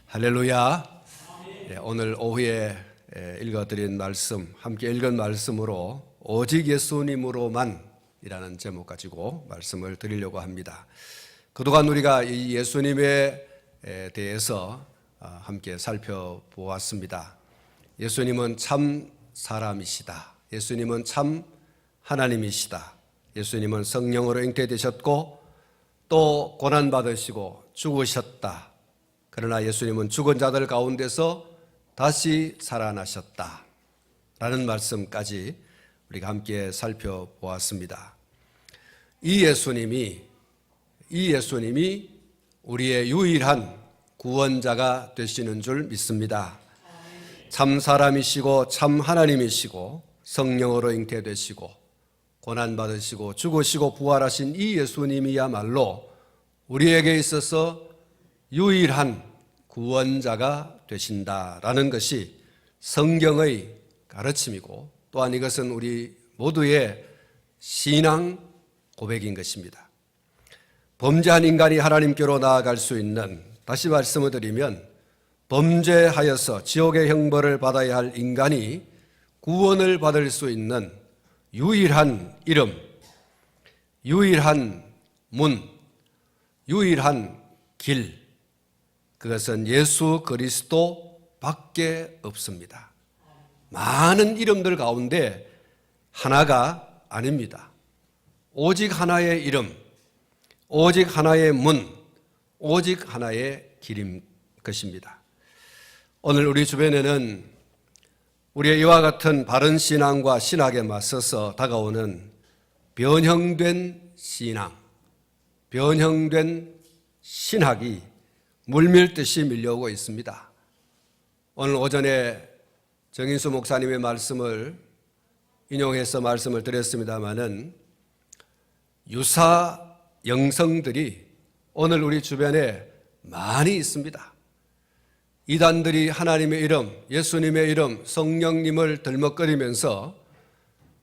할렐루야. 오늘 오후에 읽어드린 말씀, 함께 읽은 말씀으로 오직 예수님으로만 이라는 제목 가지고 말씀을 드리려고 합니다. 그동안 우리가 이 예수님에 대해서 함께 살펴보았습니다. 예수님은 참 사람이시다. 예수님은 참 하나님이시다. 예수님은 성령으로 잉태되셨고 또 고난받으시고 죽으셨다. 그러나 예수님은 죽은 자들 가운데서 다시 살아나셨다 라는 말씀까지 우리가 함께 살펴보았습니다. 이 예수님이 우리의 유일한 구원자가 되시는 줄 믿습니다. 참 사람이시고 참 하나님이시고 성령으로 잉태되시고 고난받으시고 죽으시고 부활하신 이 예수님이야말로 우리에게 있어서 유일한 구원자가 되신다라는 것이 성경의 가르침이고 또한 이것은 우리 모두의 신앙 고백인 것입니다. 범죄한 인간이 하나님께로 나아갈 수 있는, 다시 말씀을 드리면 범죄하여서 지옥의 형벌을 받아야 할 인간이 구원을 받을 수 있는 유일한 이름, 유일한 문, 유일한 길, 그것은 예수 그리스도밖에 없습니다. 많은 이름들 가운데 하나가 아닙니다. 오직 하나의 이름, 오직 하나의 문, 오직 하나의 길인 것입니다. 오늘 우리 주변에는 우리의 이와 같은 바른 신앙과 신학에 맞서서 다가오는 변형된 신앙, 변형된 신학이 물밀듯이 밀려오고 있습니다. 오늘 오전에 정인수 목사님의 말씀을 인용해서 말씀을 드렸습니다마는 유사 영성들이 오늘 우리 주변에 많이 있습니다. 이단들이 하나님의 이름, 예수님의 이름, 성령님을 들먹거리면서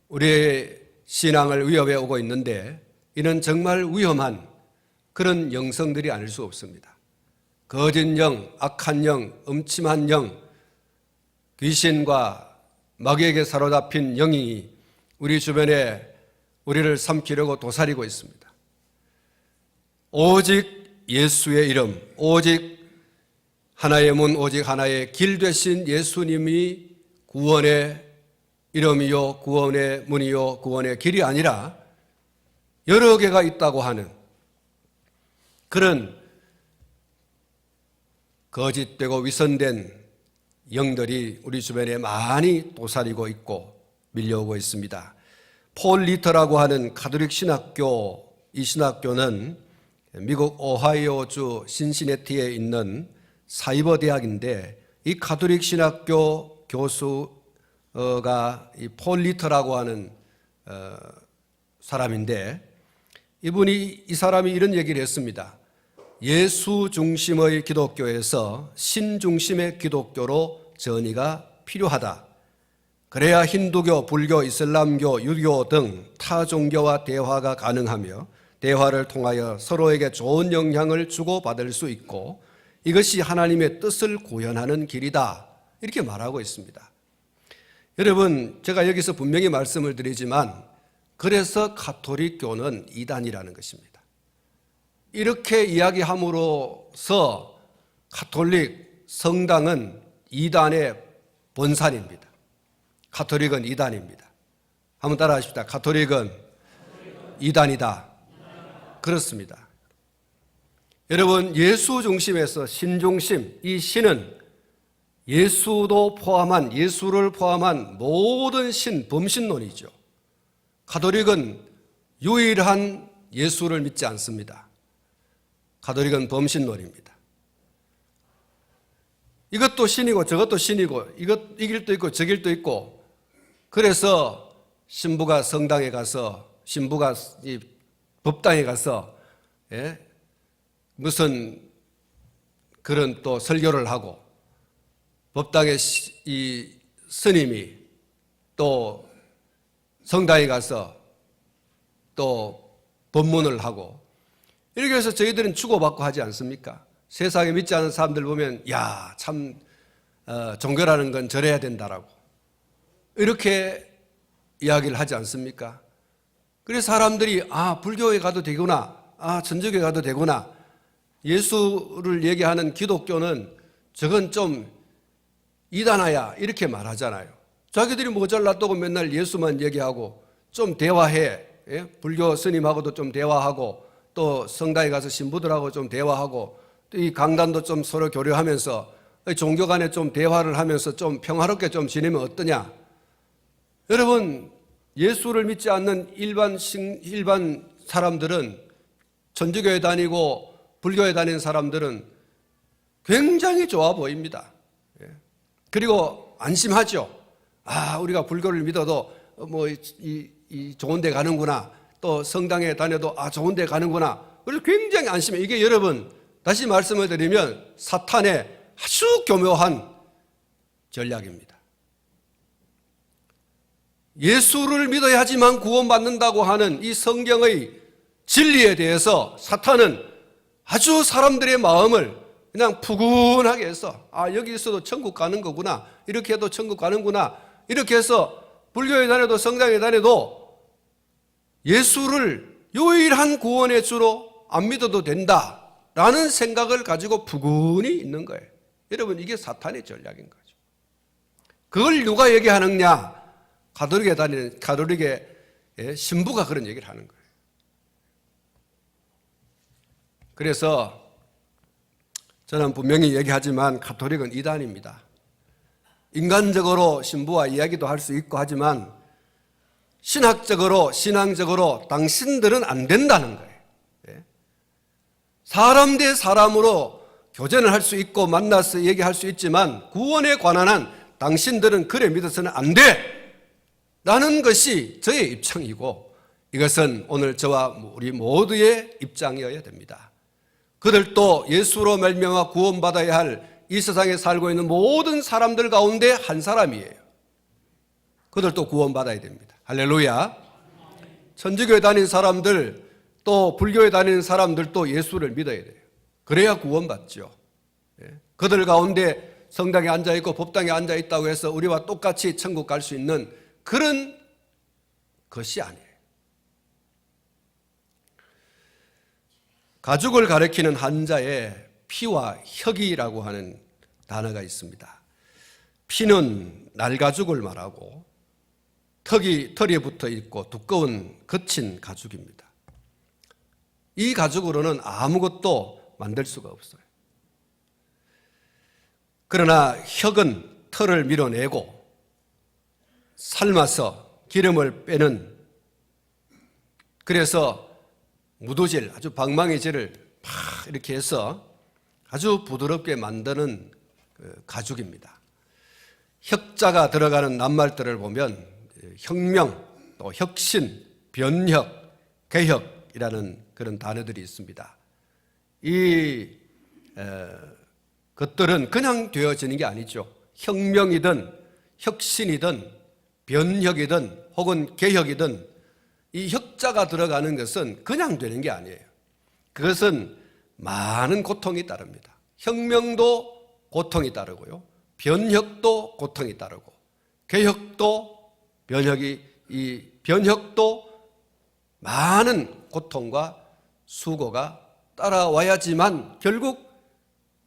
우리의 신앙을 위협해 오고 있는데 이는 정말 위험한 그런 영성들이 아닐 수 없습니다. 거짓 영, 악한 영, 음침한 영, 귀신과 마귀에게 사로잡힌 영이 우리 주변에 우리를 삼키려고 도사리고 있습니다. 오직 예수의 이름, 오직 하나의 문, 오직 하나의 길 되신 예수님이 구원의 이름이요, 구원의 문이요, 구원의 길이 아니라 여러 개가 있다고 하는 그런 거짓되고 위선된 영들이 우리 주변에 많이 도사리고 있고 밀려오고 있습니다. 폴 리터라고 하는 가톨릭 신학교, 이 신학교는 미국 오하이오주 신시내티에 있는 사이버 대학인데 이 가톨릭 신학교 교수가 이 폴 리터라고 하는 사람인데 이 사람이 이런 얘기를 했습니다. 예수 중심의 기독교에서 신 중심의 기독교로 전이가 필요하다. 그래야 힌두교, 불교, 이슬람교, 유교 등 타 종교와 대화가 가능하며 대화를 통하여 서로에게 좋은 영향을 주고받을 수 있고 이것이 하나님의 뜻을 구현하는 길이다. 이렇게 말하고 있습니다. 여러분, 제가 여기서 분명히 말씀을 드리지만 그래서 가톨릭교는 이단이라는 것입니다. 이렇게 이야기함으로써 가톨릭 성당은 이단의 본산입니다. 가톨릭은 이단입니다. 한번 따라 하십시다. 가톨릭은 이단이다. 그렇습니다. 여러분, 예수 중심에서 신 중심, 이 신은 예수도 포함한, 예수를 포함한 모든 신, 범신론이죠. 가톨릭은 유일한 예수를 믿지 않습니다. 가톨릭은 범신론입니다. 이것도 신이고 저것도 신이고 이 길도 있고 저 길도 있고 그래서 신부가 성당에 가서 신부가 이 법당에 가서 무슨 그런 또 설교를 하고 법당에 이 스님이 또 성당에 가서 또 법문을 하고 이렇게 해서 저희들은 주고받고 하지 않습니까? 세상에 믿지 않는 사람들 보면 야, 참 종교라는 건 저래야 된다라고 이렇게 이야기를 하지 않습니까? 그래서 사람들이 불교에 가도 되구나, 천주교에 가도 되구나, 예수를 얘기하는 기독교는 저건 좀 이단아야 이렇게 말하잖아요. 자기들이 모자랐다고 맨날 예수만 얘기하고 좀 대화해, 불교 스님하고도 좀 대화하고 또 성당에 가서 신부들하고 좀 대화하고 또 이 강단도 좀 서로 교류하면서 종교 간에 좀 대화를 하면서 좀 평화롭게 좀 지내면 어떠냐? 여러분, 예수를 믿지 않는 일반 사람들은, 천주교에 다니고 불교에 다니는 사람들은 굉장히 좋아 보입니다. 그리고 안심하죠. 우리가 불교를 믿어도 이 좋은 데 가는구나. 또 성당에 다녀도 좋은 데 가는구나. 그래서 굉장히 안심해. 이게 여러분, 다시 말씀을 드리면 사탄의 아주 교묘한 전략입니다. 예수를 믿어야지만 구원받는다고 하는 이 성경의 진리에 대해서 사탄은 아주 사람들의 마음을 그냥 푸근하게 해서 여기 있어도 천국 가는 거구나, 이렇게 해도 천국 가는구나, 이렇게 해서 불교에 다녀도 성당에 다녀도 예수를 유일한 구원의 주로 안 믿어도 된다라는 생각을 가지고 푸근히 있는 거예요. 여러분, 이게 사탄의 전략인 거죠. 그걸 누가 얘기하느냐? 가톨릭에 다니는 가톨릭의 신부가 그런 얘기를 하는 거예요. 그래서 저는 분명히 얘기하지만 가톨릭은 이단입니다. 인간적으로 신부와 이야기도 할 수 있고 하지만 신학적으로, 신앙적으로 당신들은 안 된다는 거예요. 사람 대 사람으로 교제는 할 수 있고 만나서 얘기할 수 있지만 구원에 관한 한 당신들은 그래 믿어서는 안 돼! 라는 것이 저의 입장이고, 이것은 오늘 저와 우리 모두의 입장이어야 됩니다. 그들도 예수로 말미암아 구원받아야 할 이 세상에 살고 있는 모든 사람들 가운데 한 사람이에요. 그들도 구원받아야 됩니다. 할렐루야. 천주교에 다니는 사람들, 또 불교에 다니는 사람들도 예수를 믿어야 돼요. 그래야 구원받죠. 그들 가운데 성당에 앉아있고 법당에 앉아있다고 해서 우리와 똑같이 천국 갈 수 있는 그런 것이 아니에요. 가죽을 가리키는 한자에 피와 혁이라고 하는 단어가 있습니다. 피는 날가죽을 말하고 털이 붙어 있고 두꺼운 거친 가죽입니다. 이 가죽으로는 아무것도 만들 수가 없어요. 그러나 혁은 털을 밀어내고 삶아서 기름을 빼는, 그래서 무도질, 아주 방망이질을 팍 이렇게 해서 아주 부드럽게 만드는 가죽입니다. 혁자가 들어가는 낱말들을 보면 혁명, 또 혁신, 변혁, 개혁이라는 그런 단어들이 있습니다. 이 것들은 그냥 되어지는 게 아니죠. 혁명이든 혁신이든 변혁이든 혹은 개혁이든 이 혁자가 들어가는 것은 그냥 되는 게 아니에요. 그것은 많은 고통이 따릅니다. 혁명도 고통이 따르고요, 변혁도 고통이 따르고, 개혁도 변혁도 많은 고통과 수고가 따라와야지만 결국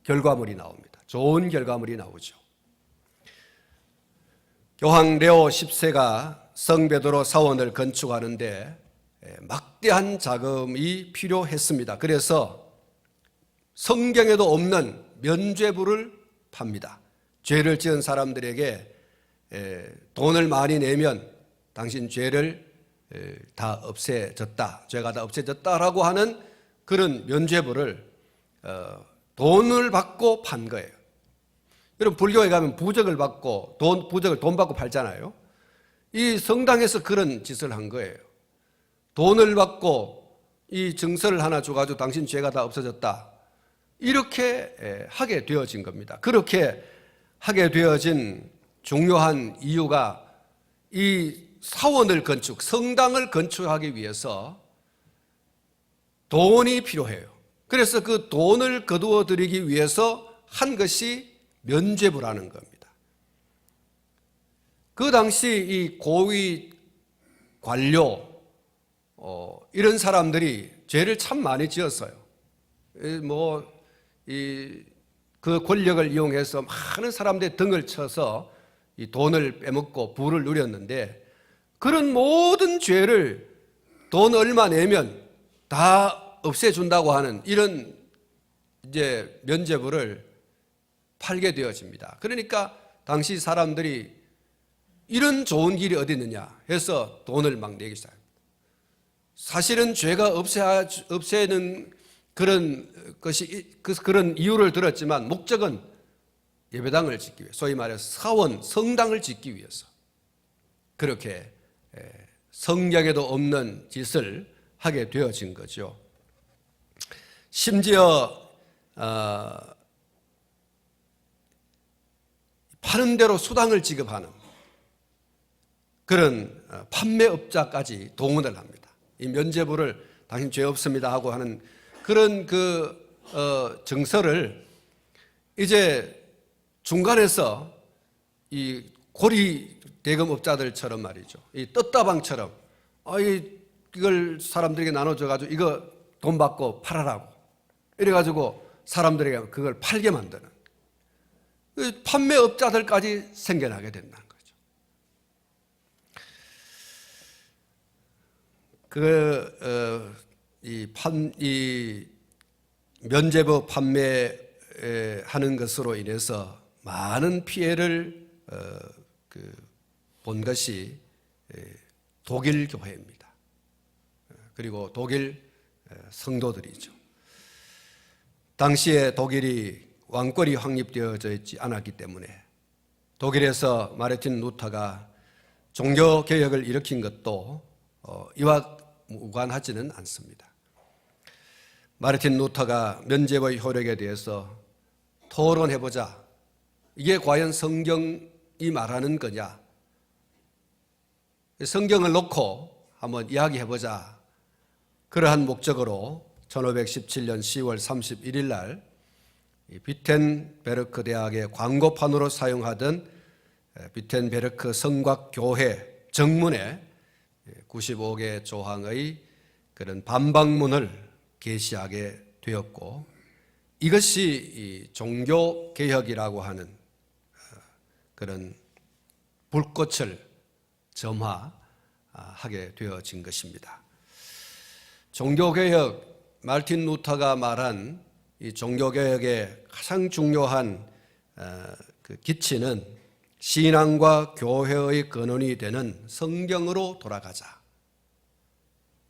결과물이 나옵니다. 좋은 결과물이 나오죠. 교황 레오 10세가 성베드로 사원을 건축하는데 막대한 자금이 필요했습니다. 그래서 성경에도 없는 면죄부를 팝니다. 죄를 지은 사람들에게 돈을 많이 내면 당신 죄를 다 없애졌다, 죄가 다 없애졌다라고 하는 그런 면죄부를 돈을 받고 판 거예요. 여러분, 불교에 가면 부적을 받고 부적을 돈 받고 팔잖아요. 이 성당에서 그런 짓을 한 거예요. 돈을 받고 이 증서를 하나 줘가지고 당신 죄가 다 없어졌다, 이렇게 하게 되어진 겁니다. 그렇게 하게 되어진 중요한 이유가 이 사원을 성당을 건축하기 위해서 돈이 필요해요. 그래서 그 돈을 거두어 드리기 위해서 한 것이 면죄부라는 겁니다. 그 당시 이 고위 관료 이런 사람들이 죄를 참 많이 지었어요. 그 권력을 이용해서 많은 사람들의 등을 쳐서 이 돈을 빼먹고 부를 누렸는데, 그런 모든 죄를 돈 얼마 내면 다 없애준다고 하는 이런 이제 면죄부를 팔게 되어집니다. 그러니까 당시 사람들이 이런 좋은 길이 어디 있느냐 해서 돈을 막 내기 시작합니다. 사실은 죄가 없애는 그런 이유를 들었지만 목적은 예배당을 짓기 위해, 소위 말해서 사원, 성당을 짓기 위해서 그렇게 성경에도 없는 짓을 하게 되어진 거죠. 심지어 파는 대로 수당을 지급하는 그런 판매업자까지 동원을 합니다. 이 면죄부를 당신 죄 없습니다 하고 하는 그런 정서를 이제 중간에서 이 고리 대금업자들처럼 말이죠, 이 떴다방처럼 이걸 사람들에게 나눠줘가지고 이거 돈 받고 팔아라고 이래가지고 사람들에게 그걸 팔게 만드는 판매업자들까지 생겨나게 된다는 거죠. 이 면죄부 판매하는 것으로 인해서 많은 피해를 본 것이 독일 교회입니다. 그리고 독일 성도들이죠. 당시에 독일이 왕권이 확립되어져 있지 않았기 때문에 독일에서 마르틴 루터가 종교개혁을 일으킨 것도 이와 무관하지는 않습니다. 마르틴 루터가 면죄부의 효력에 대해서 토론해보자, 이게 과연 성경이 말하는 거냐, 성경을 놓고 한번 이야기해보자, 그러한 목적으로 1517년 10월 31일 날 비텐베르크 대학의 광고판으로 사용하던 비텐베르크 성곽교회 정문에 95개 조항의 그런 반박문을 게시하게 되었고, 이것이 종교개혁이라고 하는 그런 불꽃을 점화하게 되어진 것입니다. 종교개혁, 마르틴 루터가 말한 이 종교개혁의 가장 중요한 그 기치는 신앙과 교회의 근원이 되는 성경으로 돌아가자.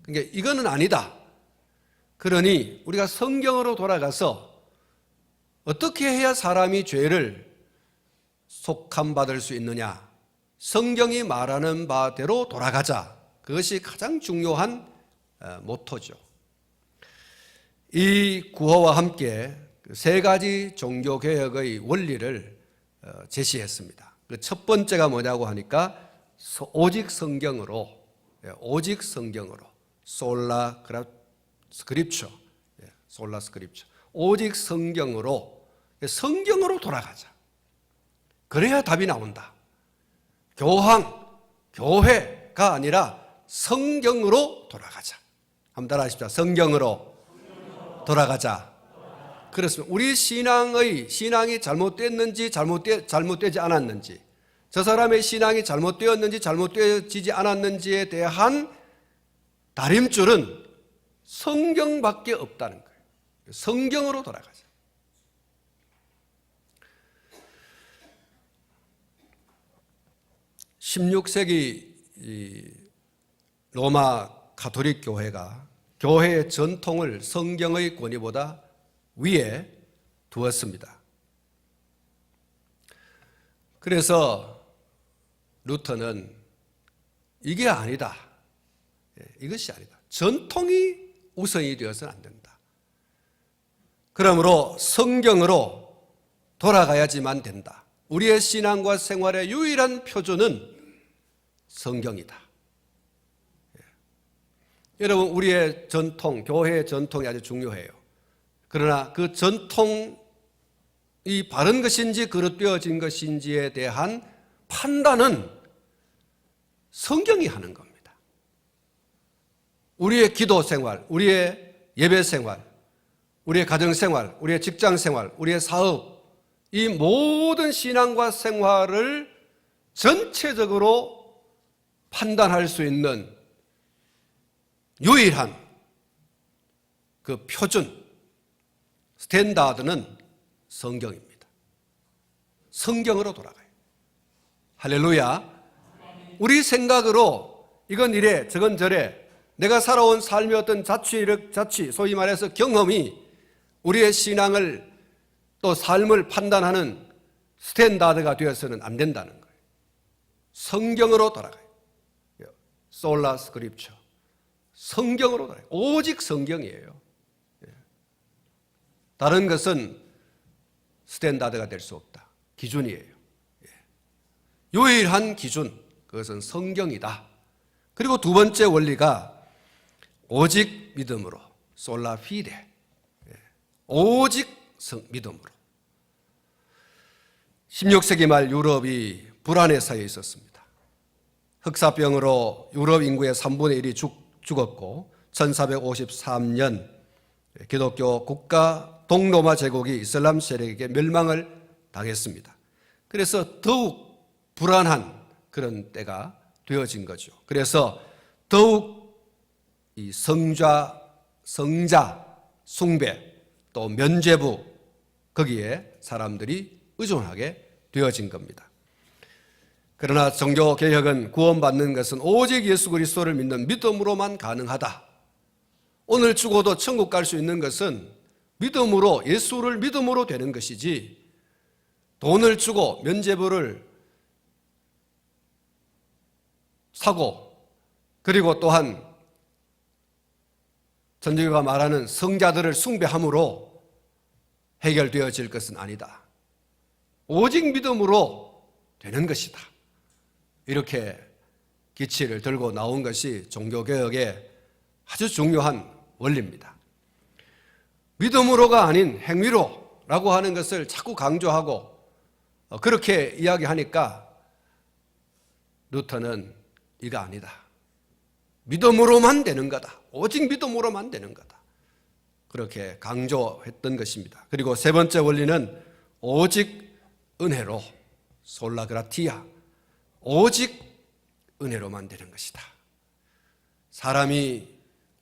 그러니까 이거는 아니다. 그러니 우리가 성경으로 돌아가서 어떻게 해야 사람이 죄를 속함받을 수 있느냐, 성경이 말하는 바대로 돌아가자. 그것이 가장 중요한 모토죠. 이 구호와 함께 세 가지 종교개혁의 원리를 제시했습니다. 그 첫 번째가 뭐냐고 하니까 오직 성경으로 솔라 스크립처, 오직 성경으로 돌아가자. 그래야 답이 나온다. 교회가 아니라 성경으로 돌아가자. 한번 따라하십시오. 성경으로 돌아가자. 그렇습니다. 우리 신앙이 잘못됐는지 잘못되지 않았는지, 저 사람의 신앙이 잘못되었는지 잘못되어지지 않았는지에 대한 다림줄은 성경밖에 없다는 거예요. 성경으로 돌아가자. (16세기) 로마 가톨릭 교회가 교회의 전통을 성경의 권위보다 위에 두었습니다. 그래서 루터는 이게 아니다. 이것이 아니다. 전통이 우선이 되어서는 안 된다. 그러므로 성경으로 돌아가야지만 된다. 우리의 신앙과 생활의 유일한 표준은 성경이다. 여러분, 우리의 전통, 교회의 전통이 아주 중요해요. 그러나 그 전통이 바른 것인지 거듭되어진 것인지에 대한 판단은 성경이 하는 겁니다. 우리의 기도 생활, 우리의 예배 생활, 우리의 가정 생활, 우리의 직장 생활, 우리의 사업, 이 모든 신앙과 생활을 전체적으로 판단할 수 있는 유일한 그 표준, 스탠다드는 성경입니다. 성경으로 돌아가요. 할렐루야. 우리 생각으로 이건 이래 저건 저래, 내가 살아온 삶의 어떤 자취, 소위 말해서 경험이 우리의 신앙을 또 삶을 판단하는 스탠다드가 되어서는 안 된다는 거예요. 성경으로 돌아가요. 솔라 스크립처. 성경으로 돌아가요. 오직 성경이에요. 다른 것은 스탠다드가 될 수 없다. 기준이에요. 유일한 기준, 그것은 성경이다. 그리고 두 번째 원리가 오직 믿음으로, 솔라 피데, 오직 믿음으로. 16세기 말 유럽이 불안에 쌓여 있었습니다. 흑사병으로 유럽 인구의 3분의 1이 죽었고 1453년 기독교 국가 동로마 제국이 이슬람 세력에게 멸망을 당했습니다. 그래서 더욱 불안한 그런 때가 되어진 거죠. 그래서 더욱 이 성자 숭배, 또 면죄부, 거기에 사람들이 의존하게 되어진 겁니다. 그러나 종교개혁은 구원받는 것은 오직 예수 그리스도를 믿는 믿음으로만 가능하다. 오늘 죽어도 천국 갈 수 있는 것은 믿음으로, 예수를 믿음으로 되는 것이지, 돈을 주고 면죄부를 사고, 그리고 또한 천주교가 말하는 성자들을 숭배함으로 해결되어질 것은 아니다. 오직 믿음으로 되는 것이다. 이렇게 기치를 들고 나온 것이 종교개혁의 아주 중요한 원리입니다. 믿음으로가 아닌 행위로라고 하는 것을 자꾸 강조하고 그렇게 이야기하니까 루터는 이거 아니다. 믿음으로만 되는 거다. 오직 믿음으로만 되는 거다. 그렇게 강조했던 것입니다. 그리고 세 번째 원리는 오직 은혜로, 솔라그라티아, 오직 은혜로만 되는 것이다. 사람이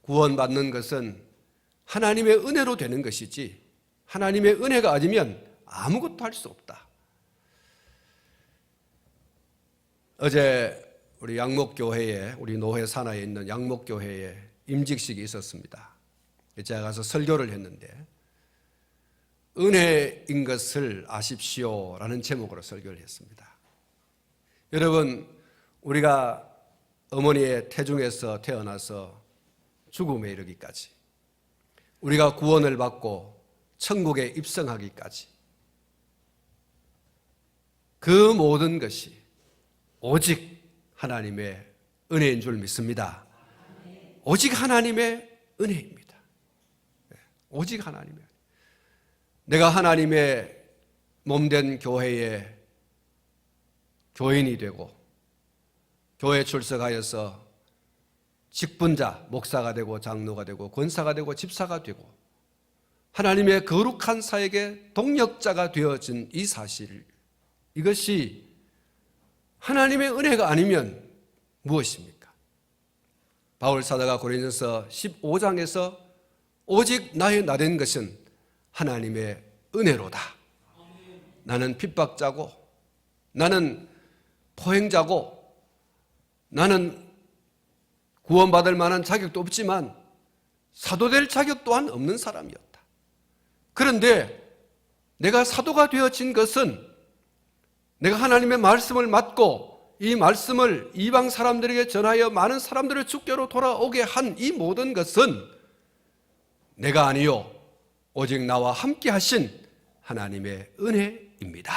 구원받는 것은 하나님의 은혜로 되는 것이지 하나님의 은혜가 아니면 아무것도 할 수 없다. 어제 우리 양목교회에, 우리 노회 산하에 있는 양목교회에 임직식이 있었습니다. 제가 가서 설교를 했는데 은혜인 것을 아십시오라는 제목으로 설교를 했습니다. 여러분, 우리가 어머니의 태중에서 태어나서 죽음에 이르기까지, 우리가 구원을 받고 천국에 입성하기까지, 그 모든 것이 오직 하나님의 은혜인 줄 믿습니다. 오직 하나님의 은혜입니다. 오직 하나님의 은혜. 내가 하나님의 몸된 교회에 교인이 되고 교회 출석하여서 직분자, 목사가 되고 장로가 되고 권사가 되고 집사가 되고 하나님의 거룩한 사역의 동력자가 되어진 이 사실, 이것이 하나님의 은혜가 아니면 무엇입니까? 바울 사도가 고린도서 15장에서 오직 나의 나된 것은 하나님의 은혜로다. 나는 핍박자고, 나는 포행자고, 나는 구원받을 만한 자격도 없지만 사도될 자격 또한 없는 사람이었다. 그런데 내가 사도가 되어진 것은 내가 하나님의 말씀을 맡고 이 말씀을 이방 사람들에게 전하여 많은 사람들을 주께로 돌아오게 한 이 모든 것은 내가 아니요 오직 나와 함께 하신 하나님의 은혜입니다.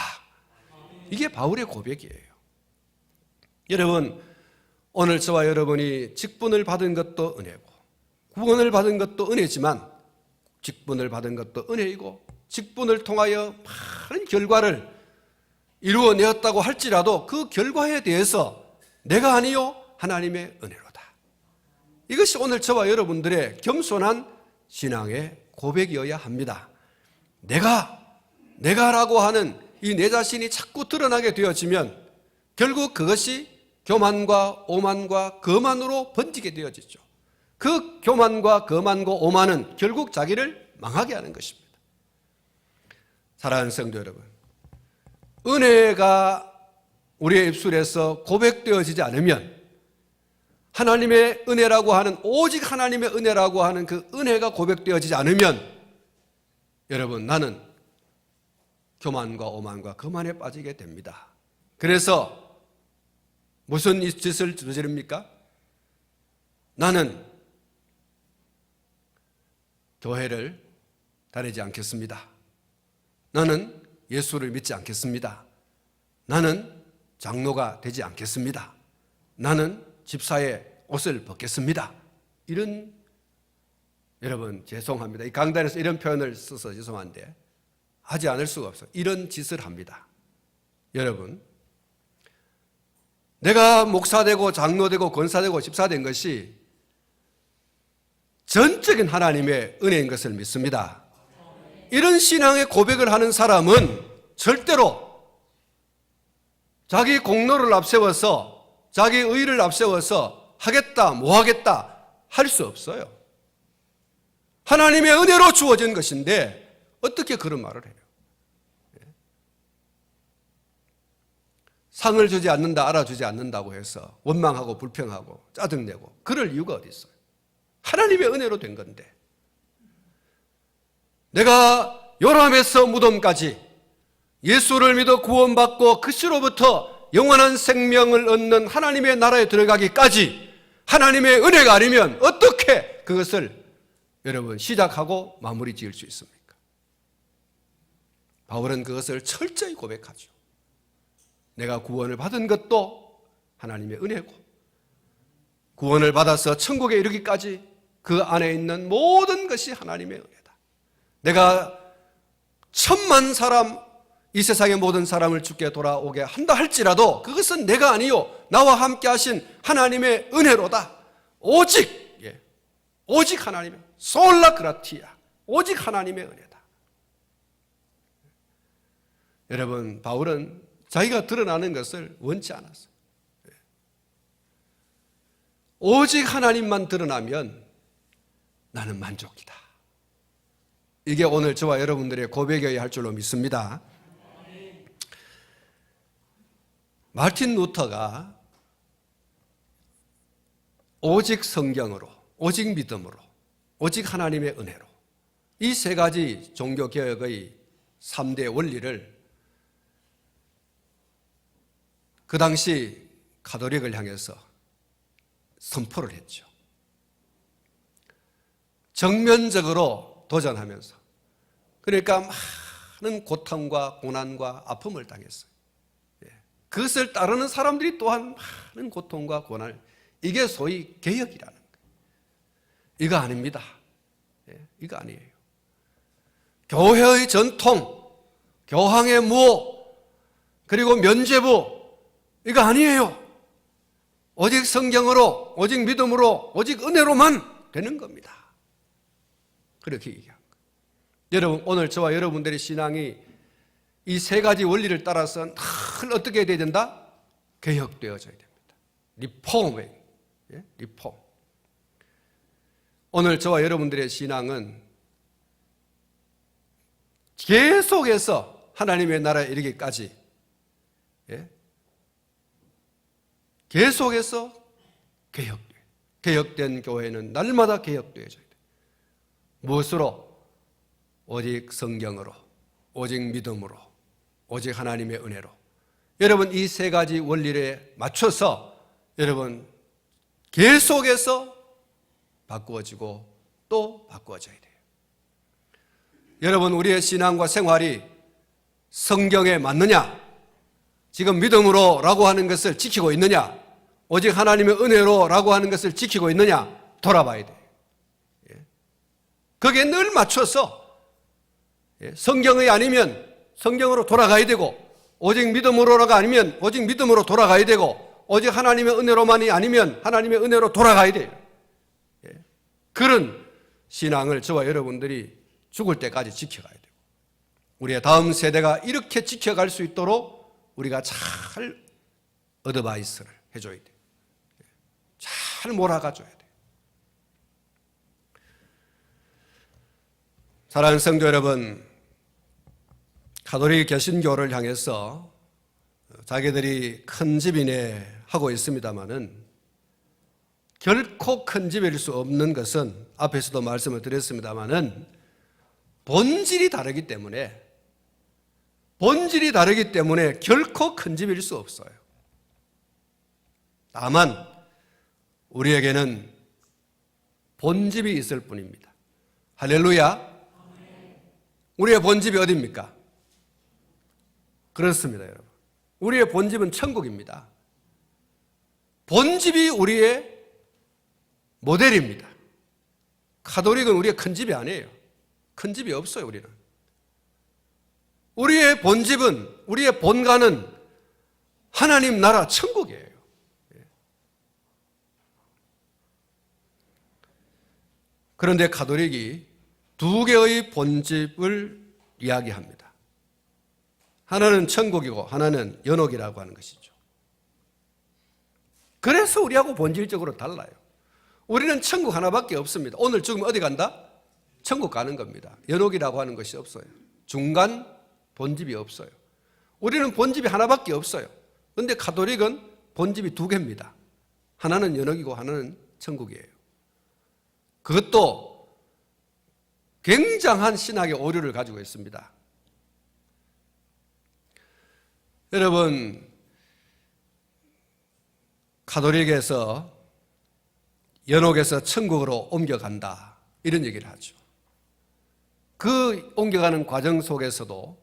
이게 바울의 고백이에요. 여러분, 오늘 저와 여러분이 직분을 받은 것도 은혜고 구원을 받은 것도 은혜지만 직분을 받은 것도 은혜이고 직분을 통하여 많은 결과를 이루어내었다고 할지라도 그 결과에 대해서 내가 아니요 하나님의 은혜로다. 이것이 오늘 저와 여러분들의 겸손한 신앙의 고백이어야 합니다. 내가라고 하는 이 내 자신이 자꾸 드러나게 되어지면 결국 그것이 교만과 오만과 거만으로 번지게 되어지죠. 그 교만과 거만과 오만은 결국 자기를 망하게 하는 것입니다. 사랑하는 성도 여러분, 은혜가 우리의 입술에서 고백되어지지 않으면 하나님의 은혜라고 하는 오직 하나님의 은혜라고 하는 그 은혜가 고백되어지지 않으면 여러분 나는 교만과 오만과 거만에 빠지게 됩니다. 그래서 무슨 짓을 저지릅니까? 나는 교회를 다니지 않겠습니다. 나는 예수를 믿지 않겠습니다. 나는 장로가 되지 않겠습니다. 나는 집사의 옷을 벗겠습니다. 이런, 여러분 죄송합니다. 이 강단에서 이런 표현을 써서 죄송한데 하지 않을 수가 없어요. 이런 짓을 합니다. 여러분, 내가 목사되고 장로되고 권사되고 집사된 것이 전적인 하나님의 은혜인 것을 믿습니다. 이런 신앙의 고백을 하는 사람은 절대로 자기 공로를 앞세워서 자기 의의를 앞세워서 하겠다 뭐 하겠다 할 수 없어요. 하나님의 은혜로 주어진 것인데 어떻게 그런 말을 해요? 상을 주지 않는다, 알아주지 않는다고 해서 원망하고 불평하고 짜증내고 그럴 이유가 어디 있어요? 하나님의 은혜로 된 건데. 내가 요람에서 무덤까지 예수를 믿어 구원받고 그시로부터 영원한 생명을 얻는 하나님의 나라에 들어가기까지 하나님의 은혜가 아니면 어떻게 그것을 여러분 시작하고 마무리 지을 수 있습니까? 바울은 그것을 철저히 고백하죠. 내가 구원을 받은 것도 하나님의 은혜고 구원을 받아서 천국에 이르기까지 그 안에 있는 모든 것이 하나님의 은혜다. 내가 1,000,000 사람, 이 세상의 모든 사람을 주께 돌아오게 한다 할지라도 그것은 내가 아니요 나와 함께 하신 하나님의 은혜로다. 오직 오직 하나님의 솔라 그라티아, 오직 하나님의 은혜다. 여러분, 바울은 자기가 드러나는 것을 원치 않았어요. 오직 하나님만 드러나면 나는 만족이다. 이게 오늘 저와 여러분들의 고백이어야 할 줄로 믿습니다. 마틴 루터가 오직 성경으로, 오직 믿음으로, 오직 하나님의 은혜로 이 세 가지 종교개혁의 3대 원리를 그 당시 가톨릭을 향해서 선포를 했죠. 정면적으로 도전하면서, 그러니까 많은 고통과 고난과 아픔을 당했어요. 그것을 따르는 사람들이 또한 많은 고통과 고난을, 이게 소위 개혁이라는 거예요. 이거 아닙니다. 이거 아니에요. 교회의 전통, 교황의 무호, 그리고 면죄부, 이거 아니에요. 오직 성경으로, 오직 믿음으로, 오직 은혜로만 되는 겁니다. 그렇게 얘기한 거예요. 여러분, 오늘 저와 여러분들의 신앙이 이 세 가지 원리를 따라서 늘 어떻게 돼야 된다? 개혁되어져야 됩니다. 리폼. 리폼. 오늘 저와 여러분들의 신앙은 계속해서 하나님의 나라에 이르기까지 계속해서 개혁된 교회는 날마다 개혁되어져야 돼요. 무엇으로? 오직 성경으로, 오직 믿음으로, 오직 하나님의 은혜로. 여러분, 이 세 가지 원리에 맞춰서 여러분 계속해서 바꾸어지고 또 바꾸어져야 돼요. 여러분, 우리의 신앙과 생활이 성경에 맞느냐? 지금 믿음으로 라고 하는 것을 지키고 있느냐? 오직 하나님의 은혜로 라고 하는 것을 지키고 있느냐? 돌아봐야 돼요. 거기에 늘 맞춰서 성경이 아니면 성경으로 돌아가야 되고, 오직 믿음으로가 아니면 오직 믿음으로 돌아가야 되고, 오직 하나님의 은혜로만이 아니면 하나님의 은혜로 돌아가야 돼요. 그런 신앙을 저와 여러분들이 죽을 때까지 지켜가야 돼요. 우리의 다음 세대가 이렇게 지켜갈 수 있도록 우리가 잘 어드바이스를 해줘야 돼요. 잘 몰아가줘야 돼요. 사랑하는 성도 여러분, 가톨릭 개신교를 향해서 자기들이 큰 집이네 하고 있습니다마는 결코 큰 집일 수 없는 것은 앞에서도 말씀을 드렸습니다마는 본질이 다르기 때문에 결코 큰 집일 수 없어요. 다만 우리에게는 본집이 있을 뿐입니다. 할렐루야. 우리의 본집이 어디입니까? 그렇습니다, 여러분. 우리의 본집은 천국입니다. 본집이 우리의 모델입니다. 가톨릭은 우리의 큰 집이 아니에요. 큰 집이 없어요, 우리는. 우리의 본집은, 우리의 본가는 하나님 나라 천국이에요. 그런데 가톨릭이 두 개의 본집을 이야기합니다. 하나는 천국이고 하나는 연옥이라고 하는 것이죠. 그래서 우리하고 본질적으로 달라요. 우리는 천국 하나밖에 없습니다. 오늘 죽으면 어디 간다? 천국 가는 겁니다. 연옥이라고 하는 것이 없어요. 중간 본집이 없어요. 우리는 본집이 하나밖에 없어요. 그런데 가톨릭은 본집이 두 개입니다. 하나는 연옥이고 하나는 천국이에요. 그것도 굉장한 신학의 오류를 가지고 있습니다. 여러분, 가톨릭에서 연옥에서 천국으로 옮겨간다 이런 얘기를 하죠. 그 옮겨가는 과정 속에서도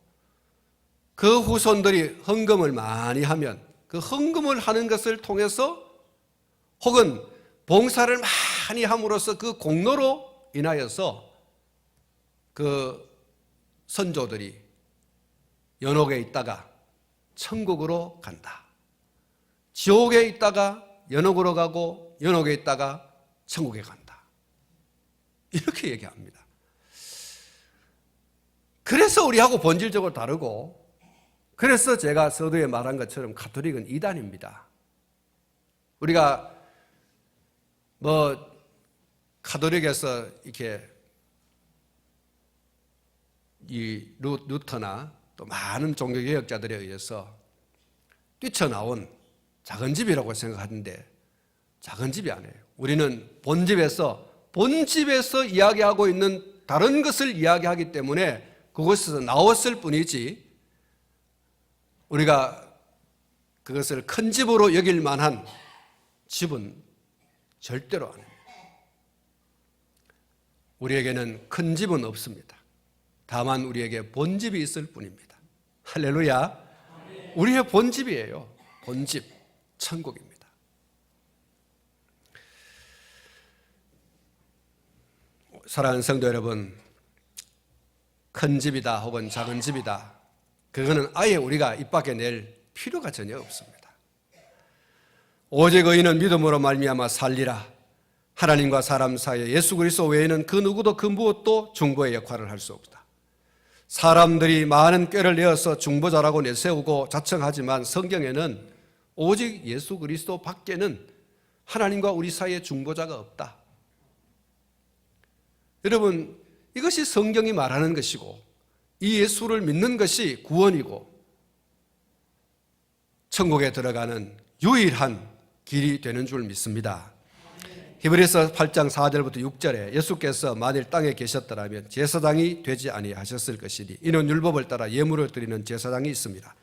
그 후손들이 헌금을 많이 하면 그 헌금을 하는 것을 통해서 혹은 봉사를 많이 함으로써 그 공로로 인하여서 그 선조들이 연옥에 있다가 천국으로 간다. 지옥에 있다가 연옥으로 가고 연옥에 있다가 천국에 간다. 이렇게 얘기합니다. 그래서 우리하고 본질적으로 다르고, 그래서 제가 서두에 말한 것처럼 가톨릭은 이단입니다. 우리가 가톨릭에서 이렇게 이 루터나 또 많은 종교개혁자들에 의해서 뛰쳐나온 작은 집이라고 생각하는데 작은 집이 아니에요. 우리는 본집에서 이야기하고 있는 다른 것을 이야기하기 때문에 그곳에서 나왔을 뿐이지 우리가 그것을 큰 집으로 여길 만한 집은 절대로 아닙니다. 우리에게는 큰 집은 없습니다. 다만 우리에게 본집이 있을 뿐입니다. 할렐루야. 우리의 본집이에요. 본집, 천국입니다. 사랑하는 성도 여러분, 큰 집이다 혹은 작은 집이다, 그거는 아예 우리가 입 밖에 낼 필요가 전혀 없습니다. 오직 의인은 믿음으로 말미암아 살리라. 하나님과 사람 사이에 예수 그리스도 외에는 그 누구도 그 무엇도 중보의 역할을 할 수 없다. 사람들이 많은 꾀를 내어서 중보자라고 내세우고 자청하지만 성경에는 오직 예수 그리스도 밖에는 하나님과 우리 사이에 중보자가 없다. 여러분, 이것이 성경이 말하는 것이고 이 예수를 믿는 것이 구원이고 천국에 들어가는 유일한 길이 되는 줄 믿습니다. 히브리서 8장 4절부터 6절에 예수께서 만일 땅에 계셨더라면 제사장이 되지 아니하셨을 것이니 이는 율법을 따라 예물을 드리는 제사장이 있습니다.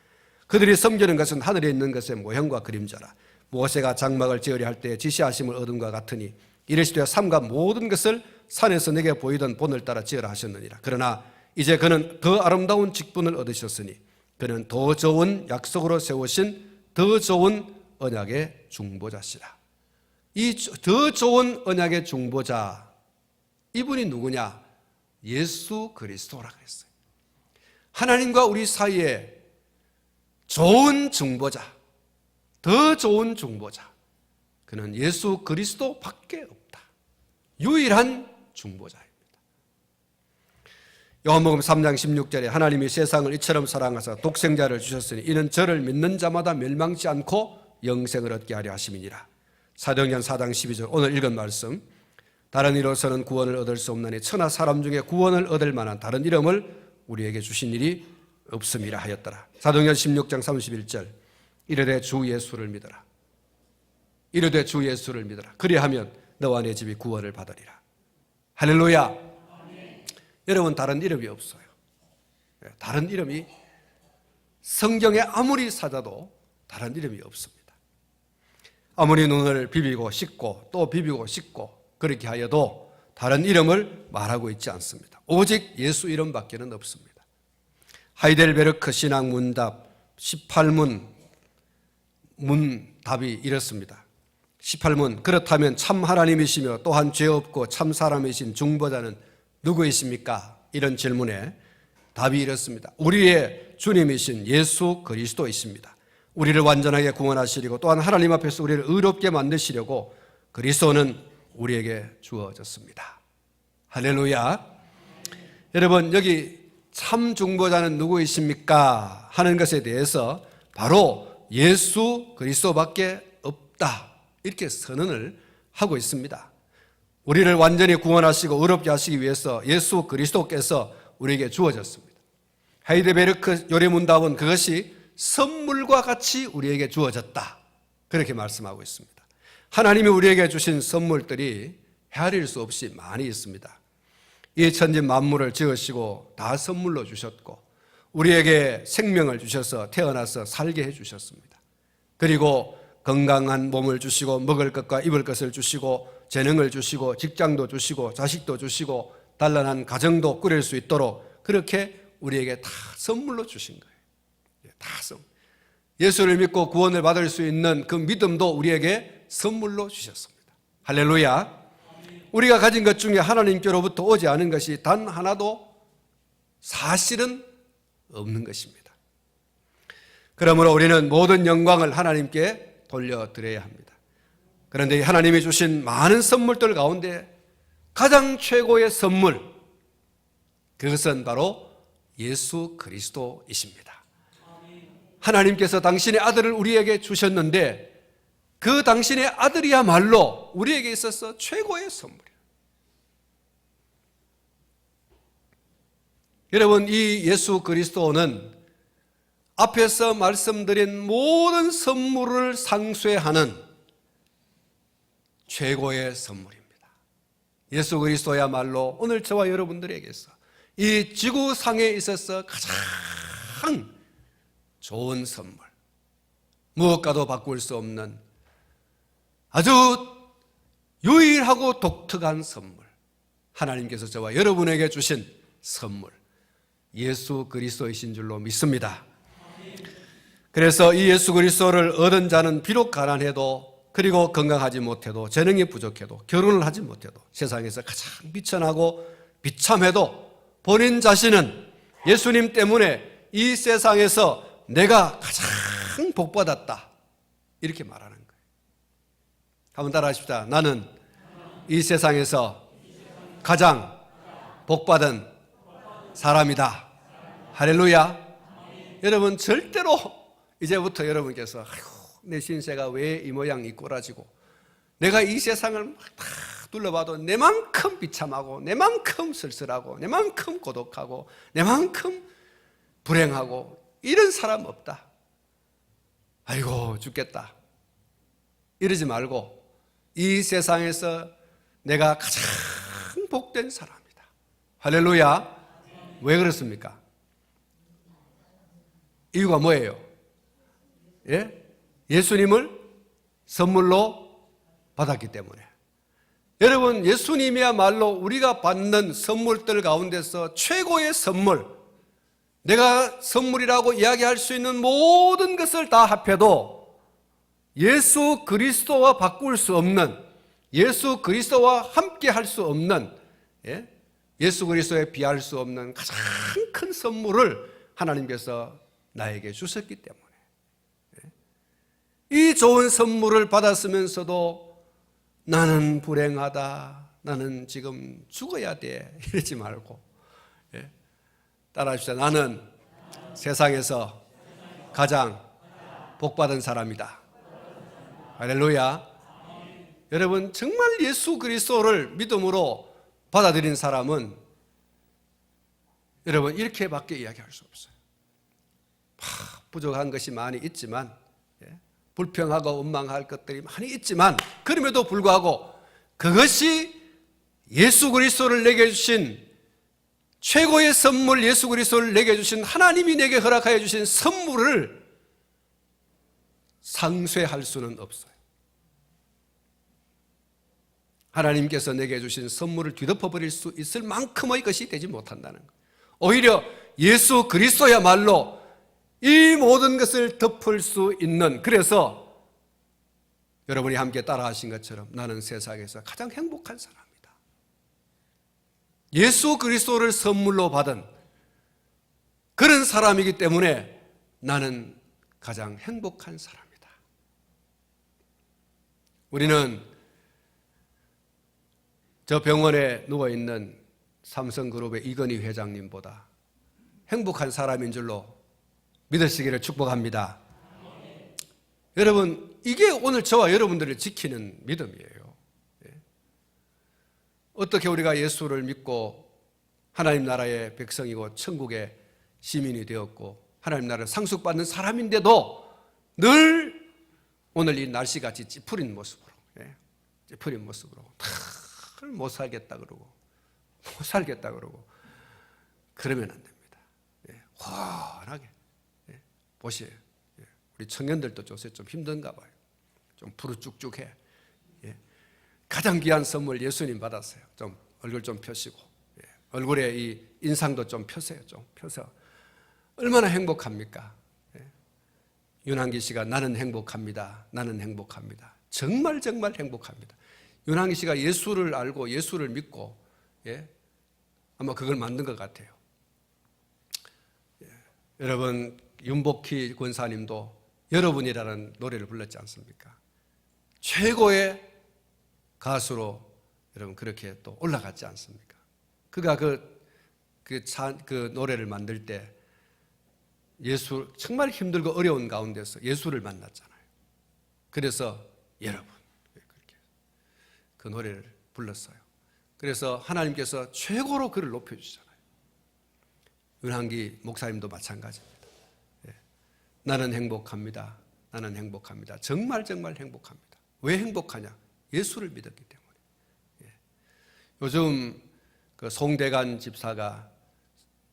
그들이 섬기는 것은 하늘에 있는 것의 모형과 그림자라. 모세가 장막을 지으려 할 때 지시하심을 얻음과 같으니 이르시되 삼가 모든 것을 산에서 내게 보이던 본을 따라 지으라 하셨느니라. 그러나 이제 그는 더 아름다운 직분을 얻으셨으니 그는 더 좋은 약속으로 세우신 더 좋은 언약의 중보자시라. 이 더 좋은 언약의 중보자, 이분이 누구냐? 예수 그리스도라 그랬어요. 하나님과 우리 사이에 좋은 중보자, 더 좋은 중보자, 그는 예수 그리스도밖에 없다. 유일한 중보자입니다. 요한복음 3장 16절에 하나님이 세상을 이처럼 사랑하사 독생자를 주셨으니 이는 저를 믿는 자마다 멸망치 않고 영생을 얻게 하려 하심이니라. 사도행전 4장 12절 오늘 읽은 말씀, 다른 이로서는 구원을 얻을 수 없나니 천하 사람 중에 구원을 얻을 만한 다른 이름을 우리에게 주신 일이 없음이라 하였더라. 사도행전 16장 31절 이르되 주 예수를 믿어라. 이르되 주 예수를 믿어라. 그리하면 너와 내 집이 구원을 받으리라. 할렐루야. 여러분, 다른 이름이 없어요. 다른 이름이 성경에 아무리 찾아도 다른 이름이 없습니다. 아무리 눈을 비비고 씻고 또 비비고 씻고 그렇게 하여도 다른 이름을 말하고 있지 않습니다. 오직 예수 이름밖에는 없습니다. 하이델베르크 신학 문답 18문 문답이 이렇습니다. 18문, 그렇다면 참 하나님이시며 또한 죄 없고 참 사람이신 중보자는 누구이십니까? 이런 질문에 답이 이렇습니다. 우리의 주님이신 예수 그리스도이십니다. 우리를 완전하게 구원하시려고 또한 하나님 앞에서 우리를 의롭게 만드시려고 그리스도는 우리에게 주어졌습니다. 할렐루야. 여러분, 여기 참 중보자는 누구이십니까? 하는 것에 대해서 바로 예수 그리스도밖에 없다, 이렇게 선언을 하고 있습니다. 우리를 완전히 구원하시고 의롭게 하시기 위해서 예수 그리스도께서 우리에게 주어졌습니다. 하이델베르크 요리문답은 그것이 선물과 같이 우리에게 주어졌다, 그렇게 말씀하고 있습니다. 하나님이 우리에게 주신 선물들이 헤아릴 수 없이 많이 있습니다. 이 천지 만물을 지으시고 다 선물로 주셨고 우리에게 생명을 주셔서 태어나서 살게 해주셨습니다. 그리고 건강한 몸을 주시고 먹을 것과 입을 것을 주시고 재능을 주시고 직장도 주시고 자식도 주시고 단란한 가정도 꾸릴 수 있도록 그렇게 우리에게 다 선물로 주신 거예요. 다 선물. 예수를 믿고 구원을 받을 수 있는 그 믿음도 우리에게 선물로 주셨습니다. 할렐루야. 우리가 가진 것 중에 하나님께로부터 오지 않은 것이 단 하나도 사실은 없는 것입니다. 그러므로 우리는 모든 영광을 하나님께 돌려드려야 합니다. 그런데 하나님이 주신 많은 선물들 가운데 가장 최고의 선물, 그것은 바로 예수 그리스도이십니다. 하나님께서 당신의 아들을 우리에게 주셨는데 그 당신의 아들이야말로 우리에게 있어서 최고의 선물이에요. 여러분, 이 예수 그리스도는 앞에서 말씀드린 모든 선물을 상쇄하는 최고의 선물입니다. 예수 그리스도야말로 오늘 저와 여러분들에게서 이 지구상에 있어서 가장 좋은 선물, 무엇과도 바꿀 수 없는 아주 유일하고 독특한 선물, 하나님께서 저와 여러분에게 주신 선물, 예수 그리스도이신 줄로 믿습니다. 그래서 이 예수 그리스도를 얻은 자는 비록 가난해도, 그리고 건강하지 못해도, 재능이 부족해도, 결혼을 하지 못해도, 세상에서 가장 비천하고 비참해도 본인 자신은 예수님 때문에 이 세상에서 내가 가장 복받았다, 이렇게 말하는 거예요. 한번 따라 하십시다. 나는 이 세상에서 가장 복받은 사람이다. 할렐루야. 여러분, 절대로 이제부터 여러분께서 내 신세가 왜 이 모양 이 꼬라지고 내가 이 세상을 다 둘러봐도 내만큼 비참하고 내만큼 쓸쓸하고 내만큼 고독하고 내만큼 불행하고 이런 사람 없다, 아이고 죽겠다, 이러지 말고 이 세상에서 내가 가장 복된 사람이다. 할렐루야. 왜 그렇습니까? 이유가 뭐예요? 예? 예수님을 선물로 받았기 때문에. 여러분, 예수님이야말로 우리가 받는 선물들 가운데서 최고의 선물, 내가 선물이라고 이야기할 수 있는 모든 것을 다 합해도 예수 그리스도와 바꿀 수 없는, 예수 그리스도와 함께 할 수 없는, 예수 그리스도에 비할 수 없는 가장 큰 선물을 하나님께서 나에게 주셨기 때문에 이 좋은 선물을 받았으면서도 나는 불행하다, 나는 지금 죽어야 돼 이러지 말고 따라합시다. 나는 세상에서 가장 복받은 사람이다. 할렐루야. 여러분, 정말 예수 그리스도를 믿음으로 받아들인 사람은 여러분 이렇게밖에 이야기할 수 없어요. 부족한 것이 많이 있지만, 불평하고 원망할 것들이 많이 있지만, 그럼에도 불구하고 그것이 예수 그리스도를 내게 주신 최고의 선물, 예수 그리스도를 내게 주신 하나님이 내게 허락하여 주신 선물을 상쇄할 수는 없어요. 하나님께서 내게 주신 선물을 뒤덮어버릴 수 있을 만큼의 것이 되지 못한다는 것. 오히려 예수 그리스도야말로 이 모든 것을 덮을 수 있는, 그래서 여러분이 함께 따라하신 것처럼 나는 세상에서 가장 행복한 사람이다. 예수 그리스도를 선물로 받은 그런 사람이기 때문에 나는 가장 행복한 사람이다. 우리는 저 병원에 누워있는 삼성그룹의 이건희 회장님보다 행복한 사람인 줄로 믿으시기를 축복합니다. 여러분, 이게 오늘 저와 여러분들을 지키는 믿음이에요. 어떻게 우리가 예수를 믿고 하나님 나라의 백성이고 천국의 시민이 되었고 하나님 나라를 상속받는 사람인데도 늘 오늘 이 날씨같이 찌푸린 모습으로 못 살겠다 그러고 그러면 안 됩니다. 환하게 보세요. 우리 청년들도 요새 좀 힘든가 봐요. 좀 부르쭉쭉해. 가장 귀한 선물 예수님 받았어요. 좀 얼굴 좀 펴시고 얼굴에 이 인상도 좀 펴세요. 좀 펴서 얼마나 행복합니까? 윤한기 씨가 나는 행복합니다. 나는 행복합니다. 정말 행복합니다. 윤한기 씨가 예수를 알고 예수를 믿고 아마 그걸 만든 것 같아요. 여러분, 윤복희 권사님도 여러분이라는 노래를 불렀지 않습니까? 최고의 가수로 여러분 그렇게 또 올라갔지 않습니까? 그가 그 노래를 만들 때 정말 힘들고 어려운 가운데서 예수를 만났잖아요. 그래서 여러분 그렇게 그 노래를 불렀어요. 그래서 하나님께서 최고로 그를 높여주잖아요. 윤한기 목사님도 마찬가지입니다. 나는 행복합니다. 나는 행복합니다. 정말 행복합니다. 왜 행복하냐? 예수를 믿었기 때문에. 요즘 그 송대관 집사가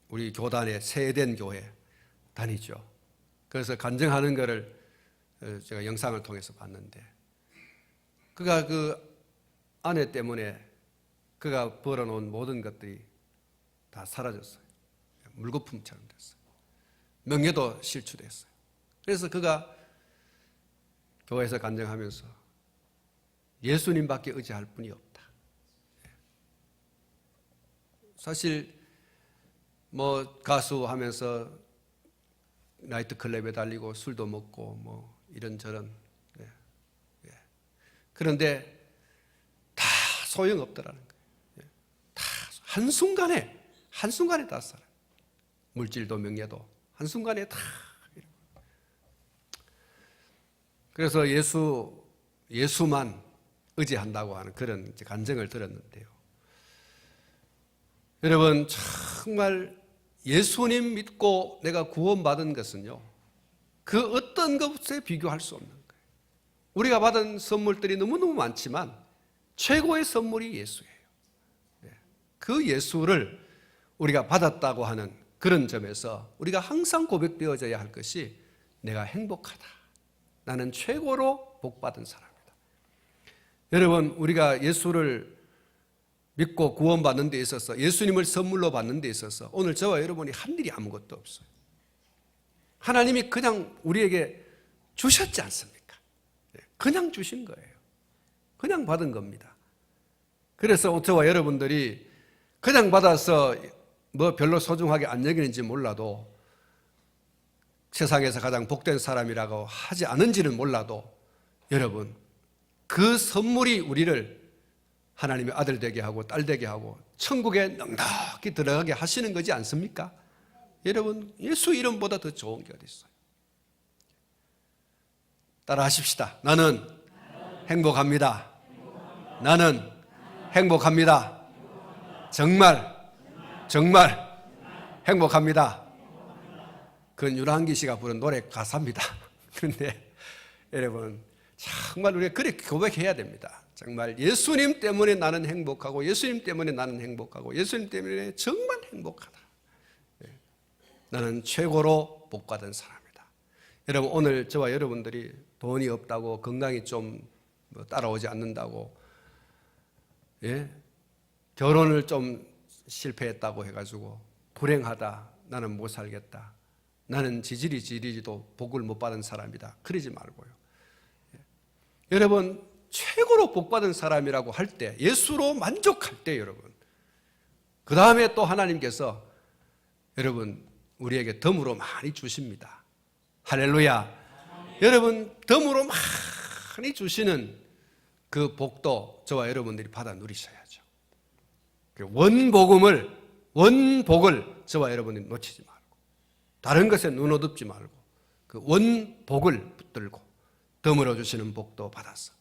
우리 교단의 세된 교회 다니죠. 그래서 간증하는 것을 제가 영상을 통해서 봤는데, 그가 그 아내 때문에 그가 벌어놓은 모든 것들이 다 사라졌어요. 물거품처럼 됐어요. 명예도 실추됐어요. 그래서 그가 교회에서 간증하면서 예수님밖에 의지할 분이 없다. 사실 뭐 가수하면서 나이트클럽에 달리고 술도 먹고 뭐 이런저런, 그런데 다 소용없더라는 거예요. 다 한순간에 다 살아요. 물질도 명예도 한순간에 다. 그래서 예수만 의지한다고 하는 그런 간증을 들었는데요. 여러분, 정말 예수님 믿고 내가 구원받은 것은요, 그 어떤 것에 비교할 수 없는 거예요. 우리가 받은 선물들이 너무너무 많지만 최고의 선물이 예수예요. 그 예수를 우리가 받았다고 하는 그런 점에서 우리가 항상 고백되어져야 할 것이 내가 행복하다. 나는 최고로 복받은 사람이다. 여러분, 우리가 예수를 믿고 구원받는 데 있어서, 예수님을 선물로 받는 데 있어서 오늘 저와 여러분이 한 일이 아무것도 없어요. 하나님이 그냥 우리에게 주셨지 않습니까? 그냥 주신 거예요. 그냥 받은 겁니다. 그래서 저와 여러분들이 그냥 받아서 뭐 별로 소중하게 안 여기는지 몰라도 세상에서 가장 복된 사람이라고 하지 않은지는 몰라도 여러분, 그 선물이 우리를 하나님의 아들 되게 하고 딸 되게 하고 천국에 넉넉히 들어가게 하시는 거지 않습니까? 여러분, 예수 이름보다 더 좋은 게 어디 있어요? 따라 하십시다. 나는 행복합니다. 나는 행복합니다. 정말 행복합니다. 그건 유랑기 씨가 부른 노래 가사입니다. 그런데 여러분, 정말 우리가 그렇게 고백해야 됩니다. 정말 예수님 때문에 나는 행복하고 예수님 때문에 나는 행복하고 예수님 때문에 정말 행복하다. 나는 최고로 복받은 사람이다. 여러분, 오늘 저와 여러분들이 돈이 없다고, 건강이 좀 따라오지 않는다고, 결혼을 좀 실패했다고 해가지고 불행하다, 나는 못 살겠다, 나는 지지리도 복을 못 받은 사람이다, 그러지 말고요. 여러분, 최고로 복받은 사람이라고 할 때, 예수로 만족할 때, 여러분, 그 다음에 또 하나님께서 여러분 우리에게 덤으로 많이 주십니다. 할렐루야. 여러분, 덤으로 많이 주시는 그 복도 저와 여러분들이 받아 누리셔야죠. 원복을 저와 여러분들이 놓치지 말고, 다른 것에 눈 어둡지 말고, 그 원복을 붙들고 덤으로 주시는 복도 받아서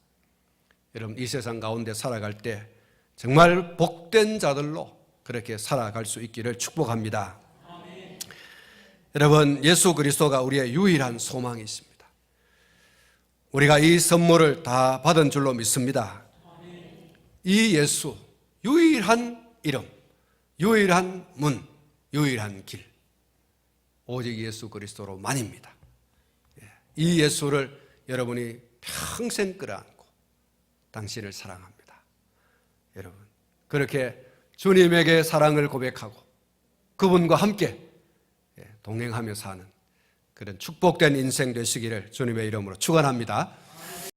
여러분 이 세상 가운데 살아갈 때 정말 복된 자들로 그렇게 살아갈 수 있기를 축복합니다. 아멘. 여러분, 예수 그리스도가 우리의 유일한 소망이십니다. 우리가 이 선물을 다 받은 줄로 믿습니다. 아멘. 이 예수, 유일한 이름, 유일한 문, 유일한 길, 오직 예수 그리스도로만입니다. 이 예수를 여러분이 평생 끌어안고 당신을 사랑합니다. 여러분, 그렇게 주님에게 사랑을 고백하고 그분과 함께 동행하며 사는 그런 축복된 인생 되시기를 주님의 이름으로 축원합니다.